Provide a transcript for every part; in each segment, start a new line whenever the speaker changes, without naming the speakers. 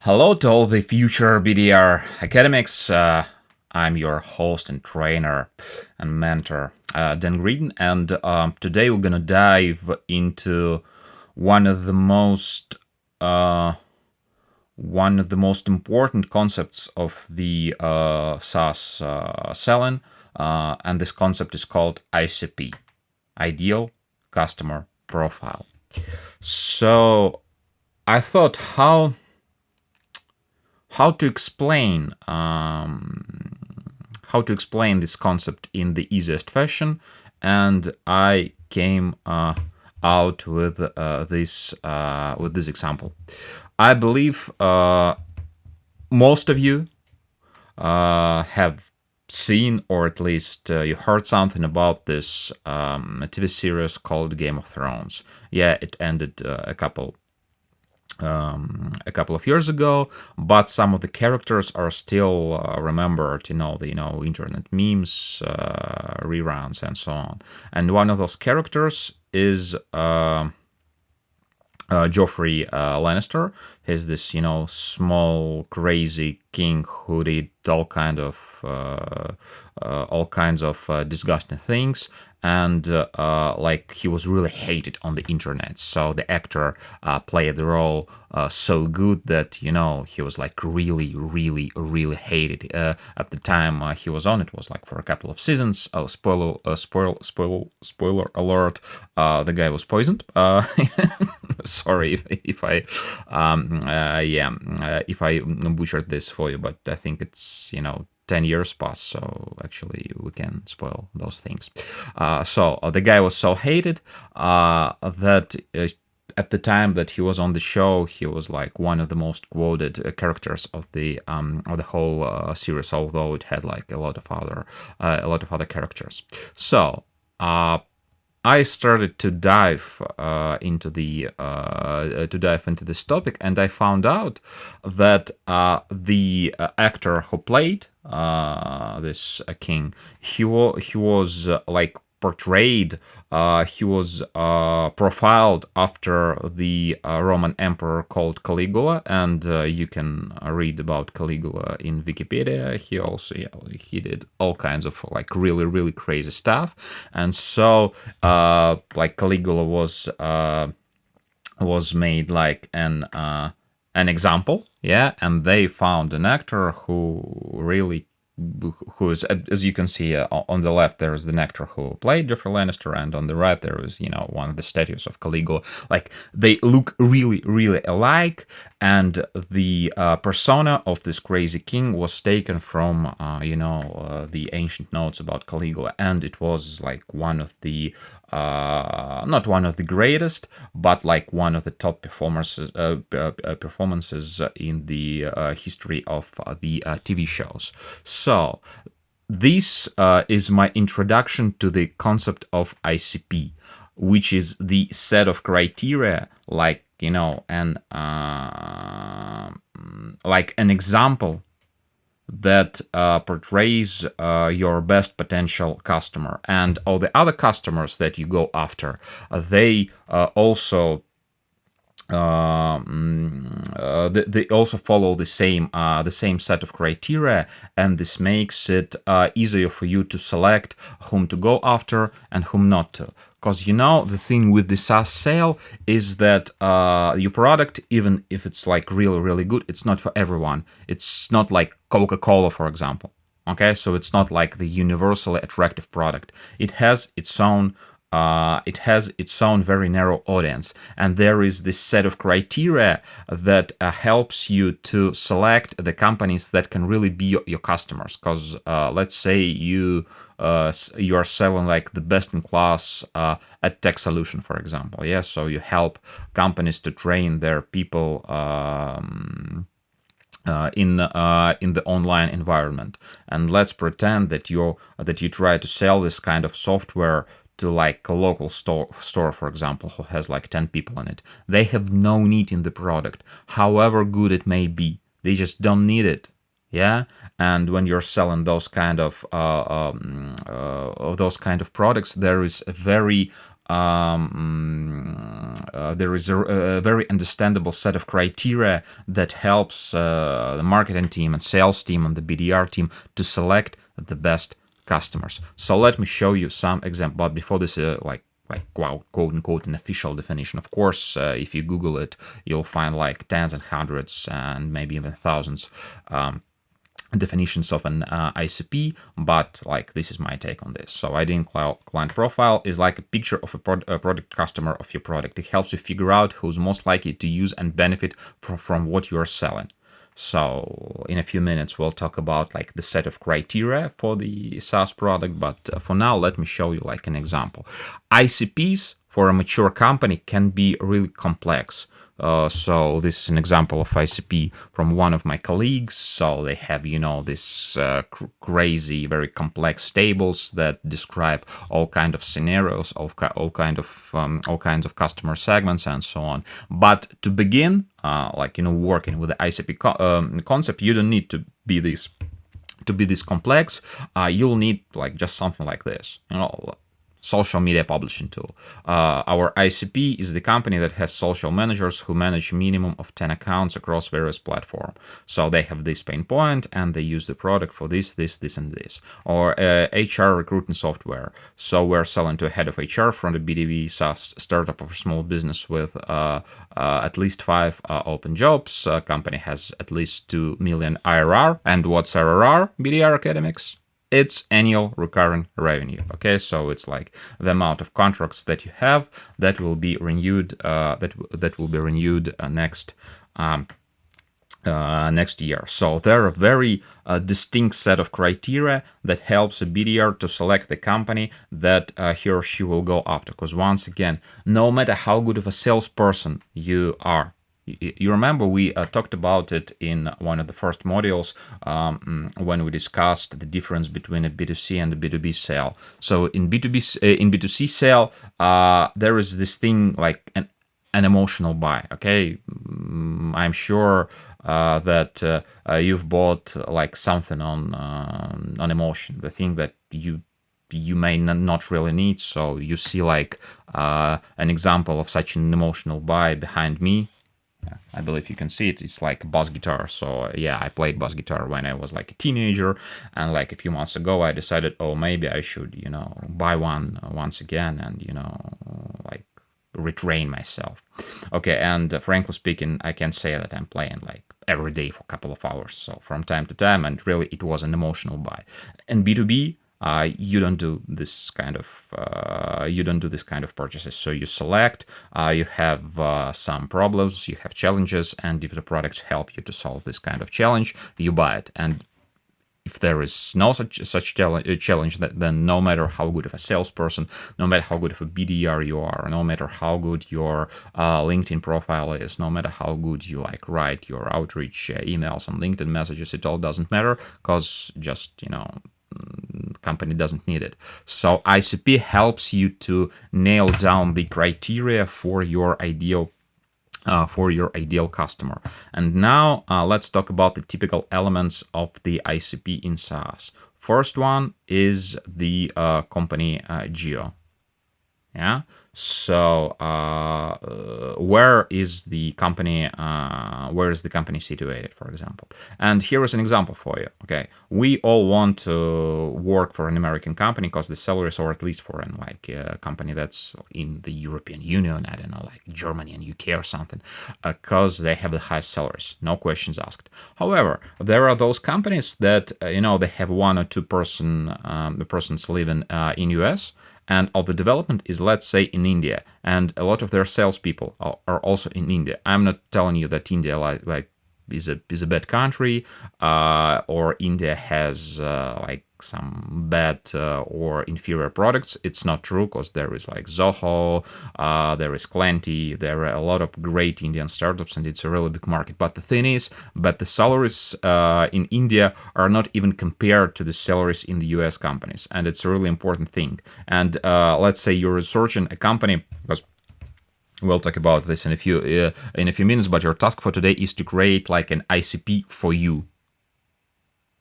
Hello to all the future BDR academics. I'm your host and trainer and mentor, Dan Green, and today we're gonna dive into one of the most uh, one of the most important concepts of the SaaS selling, and this concept is called ICP, Ideal Customer Profile. So I thought how to explain this concept in the easiest fashion, and I came out with this example. I believe most of you have seen, or at least you heard something about this TV series called Game of Thrones. Yeah, it ended a couple of years ago, but some of the characters are still remembered, the internet memes, reruns, and so on. And one of those characters is Joffrey Lannister. He's this, small, crazy king who did all kinds of disgusting things, and he was really hated on the internet. So the actor played the role so good that he was like really, really, really hated. At the time he was on, it was like for a couple of seasons. Spoiler alert: the guy was poisoned. Sorry if I butchered this for you, but I think it's 10 years passed, so actually we can spoil those things. So the guy was so hated that at the time that he was on the show, he was like one of the most quoted characters of the whole series, although it had like a lot of other characters. So I started to dive into this topic, and I found out that the actor who played this king, he was like portrayed. He was profiled after the Roman emperor called Caligula, and you can read about Caligula in Wikipedia. He also he did all kinds of like really, really crazy stuff, and so Caligula was made like an example, yeah, and they found an actor who is, as you can see on the left, there is the actor who played Joffrey Lannister, and on the right there is one of the statues of Caligula. Like, they look really, really alike, and the persona of this crazy king was taken from the ancient notes about Caligula, and it was like one of the not one of the greatest, but like one of the top performances in the history of the TV shows. So this is my introduction to the concept of ICP, which is the set of criteria, like an example that portrays your best potential customer, and all the other customers that you go after. They also they also follow the same set of criteria, and this makes it easier for you to select whom to go after and whom not to. Because the thing with the SaaS sale is that your product, even if it's like really, really good, it's not for everyone. It's not like Coca-Cola, for example. Okay, so it's not like the universally attractive product. It has its own very narrow audience, and there is this set of criteria that helps you to select the companies that can really be your customers. Because let's say you are selling like the best in class at tech solution, for example. Yeah, so you help companies to train their people in the online environment. And let's pretend that you try to sell this kind of software to like a local store, for example, who has like 10 people in it. They have no need in the product, however good it may be. They just don't need it. Yeah, and when you're selling those kind of products, there is a very there is a very understandable set of criteria that helps the marketing team and sales team and the BDR team to select the best customers. So let me show you some example. But before this, quote unquote an official definition. Of course, if you Google it, you'll find like tens and hundreds and maybe even thousands definitions of an ICP, but like this is my take on this. So ideal client profile is like a picture of a product customer of your product. It helps you figure out who's most likely to use and benefit from what you're selling. So in a few minutes, we'll talk about like the set of criteria for the SaaS product. But for now, let me show you like an example. ICPs for a mature company can be really complex. So this is an example of ICP from one of my colleagues. So they have, this crazy, very complex tables that describe all kind of scenarios, all kinds of customer segments, and so on. But to begin, working with the ICP concept, you don't need to be this complex. You'll need like just something like this, social media publishing tool. Our ICP is the company that has social managers who manage minimum of 10 accounts across various platforms. So they have this pain point and they use the product for this, and this. Or HR recruiting software. So we're selling to a head of HR from the B2B SaaS startup of a small business with at least 5 open jobs. Company has at least 2 million IRR. And what's IRR, BDR academics? It's annual recurring revenue. Okay, so it's like the amount of contracts that you have that will be renewed. That will be renewed next year. So there are a very distinct set of criteria that helps a BDR to select the company that he or she will go after. Because once again, no matter how good of a salesperson you are, you remember we talked about it in one of the first modules when we discussed the difference between a B2C and a B2B sale. So in B2C sale, there is this thing like an emotional buy. Okay, I'm sure that you've bought like something on emotion, the thing that you may not really need. So you see like an example of such an emotional buy behind me. I believe you can see it. It's like a bass guitar. So yeah, I played bass guitar when I was like a teenager, and like a few months ago I decided, oh, maybe I should, buy one once again and, like retrain myself. Okay, and frankly speaking, I can say that I'm playing like every day for a couple of hours. So from time to time, and really it was an emotional buy. And B2B, you don't do this kind of purchases. So you select, you have some problems, you have challenges, and if the products help you to solve this kind of challenge, you buy it. And if there is no such challenge, then no matter how good of a salesperson, no matter how good of a BDR you are, no matter how good your LinkedIn profile is, no matter how good you like write your outreach emails and LinkedIn messages, it all doesn't matter, because just company doesn't need it. So ICP helps you to nail down the criteria for your ideal customer. And now let's talk about the typical elements of the ICP in SaaS. First one is the company geo. Yeah. So where is the company situated, for example? And here is an example for you. Okay, we all want to work for an American company because the salaries, or at least for an a company that's in the European Union, I don't know, like Germany and UK or something, because they have the highest salaries, no questions asked. However, there are those companies that they have 1 or 2 persons living in US. And all the development is, let's say, in India, and a lot of their salespeople are also in India. I'm not telling you that India is a bad country, or India has some bad or inferior products. It's not true, because there is like Zoho, there is Clanty, there are a lot of great Indian startups, and it's a really big market. But the thing is, the salaries in India are not even compared to the salaries in the US companies, and it's a really important thing. And let's say you're researching a company, because we'll talk about this in a few minutes, but your task for today is to create like an ICP for you.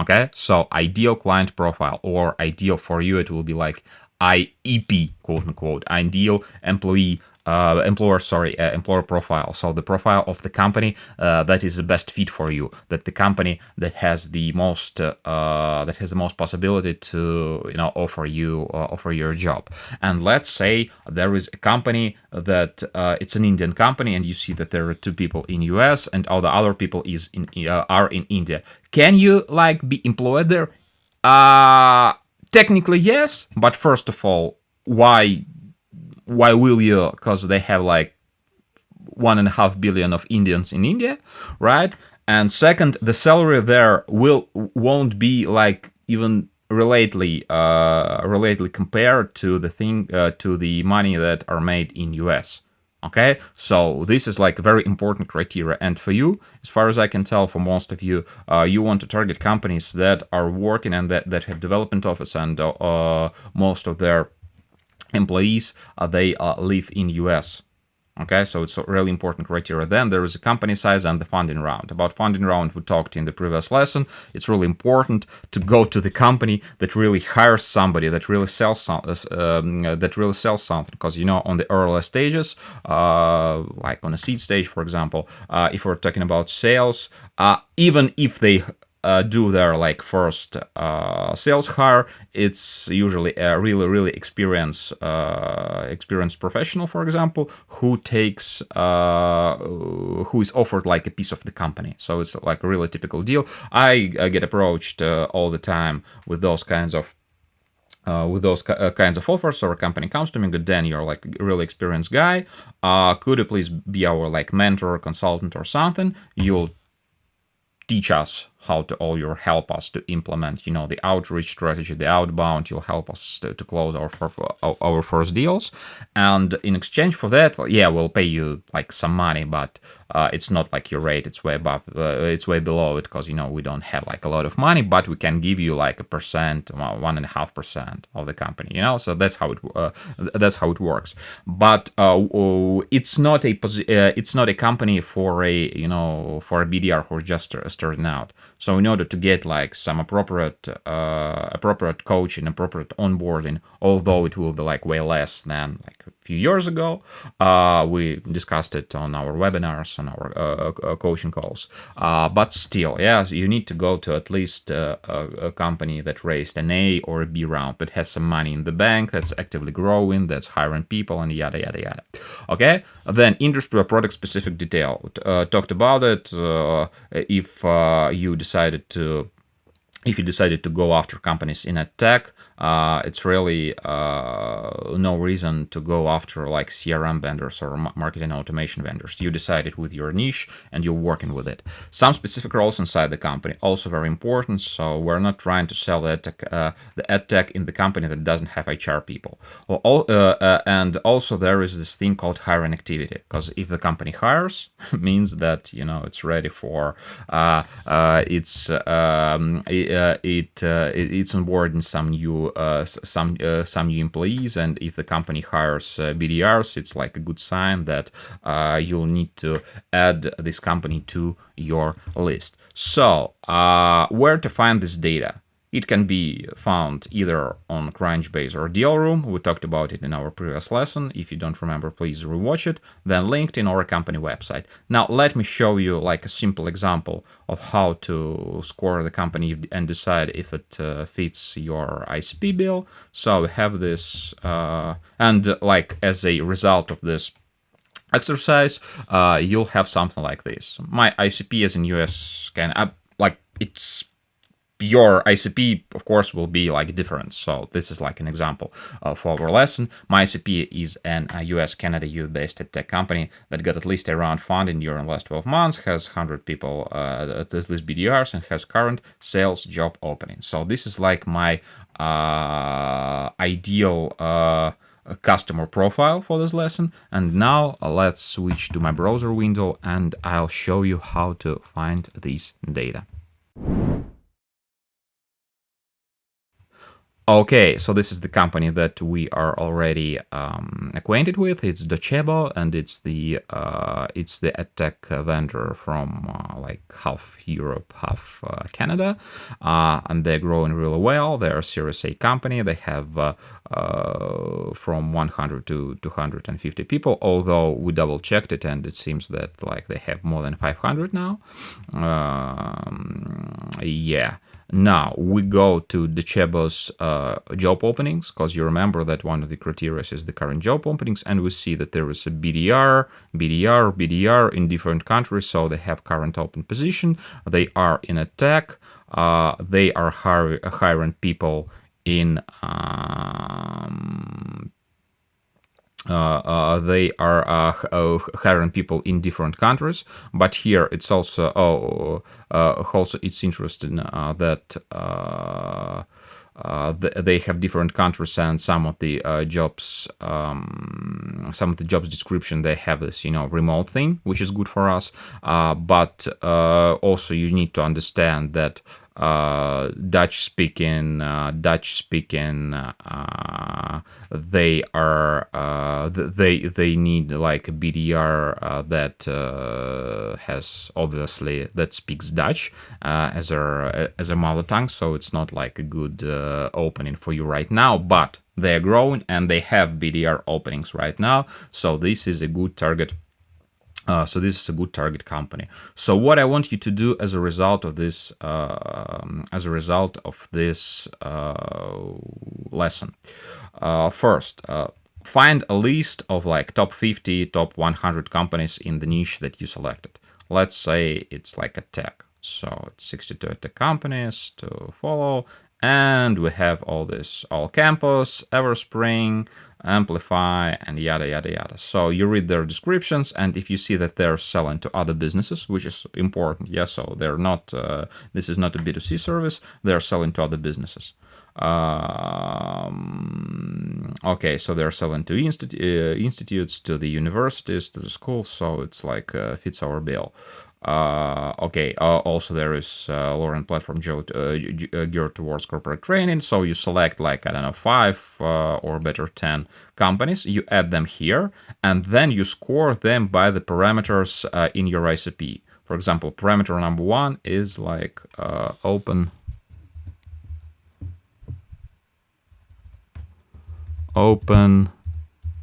Okay, so ideal client profile, or ideal for you, it will be like IEP, quote unquote, ideal employer profile. So the profile of the company that is the best fit for you, that the company that has the most possibility to offer your job. And let's say there is a company that it's an Indian company, and you see that there are two people in US and all the other people are in India. Can you like be employed there? Technically yes, but first of all, why will you? Because they have like 1.5 billion of Indians in India, right? And second, the salary there won't be like even relatedly compared to the money that are made in US. Okay, so this is like a very important criteria. And for you, as far as I can tell, for most of you, you want to target companies that are working and that have development office, and most of their employees they live in US. Okay, so it's a really important criteria. Then there is a company size and the funding round. About funding round, we talked in the previous lesson. It's really important to go to the company that really hires somebody, that really sells something. Because on the earlier stages, like on a seed stage, for example, if we're talking about sales, even if they do their like first sales hire, it's usually a really experienced professional, for example, who is offered like a piece of the company. So it's like a really typical deal. I get approached all the time with those kinds of offers, or a company comes to me, good, Dan, you're like a really experienced guy. Could you please be our like mentor, consultant, or something? You'll teach us how to, or you'll help us to implement, the outreach strategy, the outbound. You'll help us to close our first deals, and in exchange for that, yeah, we'll pay you like some money, but it's not like your rate. It's way above. It's way below it, because we don't have like a lot of money, but we can give you like 1.5% of the company. So that's how it works. But it's not a company for a BDR who's just starting out. So in order to get like some appropriate coaching, appropriate onboarding, although it will be like way less than like a few years ago, we discussed it on our webinars, on our coaching calls. But still, yes, you need to go to at least a company that raised an A or a B round, that has some money in the bank, that's actively growing, that's hiring people, and yada yada yada. Okay, then industry or product specific detail. Talked about it. If you decided to go after companies in a tech, it's really no reason to go after like CRM vendors or marketing automation vendors. You decided with your niche and you're working with it. Some specific roles inside the company, also very important. So we're not trying to sell the ed tech in the company that doesn't have HR people. And also there is this thing called hiring activity, because if the company hires, means that it's ready for it's onboarding some new employees, and if the company hires BDRs, it's like a good sign that you'll need to add this company to your list. So where to find this data? It can be found either on Crunchbase or Deal Room. We talked about it in our previous lesson. If you don't remember, please rewatch it. Then LinkedIn or a company website. Now, let me show you like a simple example of how to score the company and decide if it fits your ICP bill. So we have this, and like as a result of this exercise, you'll have something like this. My ICP is in US, it's your ICP, of course, will be like different. So this is like an example for our lesson. My ICP is an US, Canada, US-based tech company that got at least a round funding during the last 12 months, has 100 people, at least BDRs, and has current sales job openings. So this is like my ideal customer profile for this lesson. And now let's switch to my browser window and I'll show you how to find this data. Okay, so this is the company that we are already acquainted with. It's Docebo, and it's the edtech vendor from like half Europe, half Canada, and they're growing really well. They're a Series A company. They have from 100 to 250 people. Although we double checked it, and it seems that like they have more than 500 now. Yeah. Now we go to Docebo's job openings, because you remember that one of the criteria is the current job openings, and we see that there is a BDR in different countries, so they have current open position. They are in a tech. They are hiring people in they are hiring people in different countries, but here it's also it's interesting that they have different countries, and some of the jobs description, they have this remote thing, which is good for us, but also you need to understand that Dutch speaking they are they need like a BDR that has obviously that speaks Dutch as a mother tongue, so it's not like a good opening for you right now, but they're growing and they have BDR openings right now, so this is a good target. So this is a good target company. So what I want you to do as a result of this, lesson, first, find a list of like top 50, top 100 companies in the niche that you selected. Let's say it's like a tech. So it's 62 tech companies to follow. And we have all this, All Campus, Everspring, Amplify, and yada, yada, yada. So you read their descriptions, and if you see that they're selling to other businesses, which is important, yeah, so they're not, this is not a B2C service, they're selling to other businesses. Okay, so they're selling to institutes, to the universities, to the schools, so it's like fits our bill. Okay, also there is Lauren platform geared towards corporate training, so you select like, I don't know, 5 or better 10 companies, you add them here, and then you score them by the parameters in your ICP. For example, parameter number 1 is like open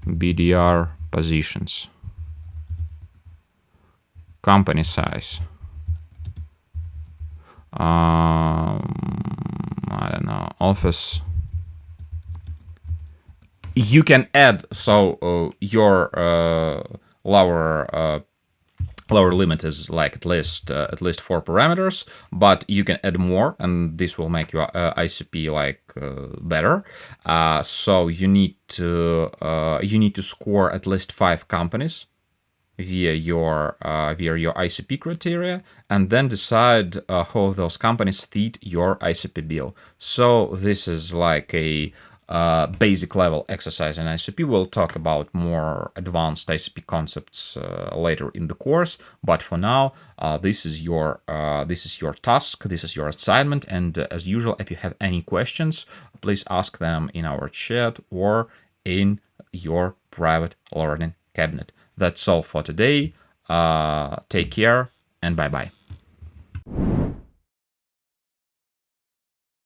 BDR positions. Company size. I don't know, office. You can add, so your lower limit is like at least 4 parameters, but you can add more, and this will make your ICP like better. So you need to score at least 5 companies via your ICP criteria, and then decide how those companies fit your ICP bill. So this is like a basic level exercise in ICP. We'll talk about more advanced ICP concepts later in the course, but for now, this is your task, this is your assignment, and as usual, if you have any questions, please ask them in our chat or in your private learning cabinet. That's all for today. Take care and bye-bye.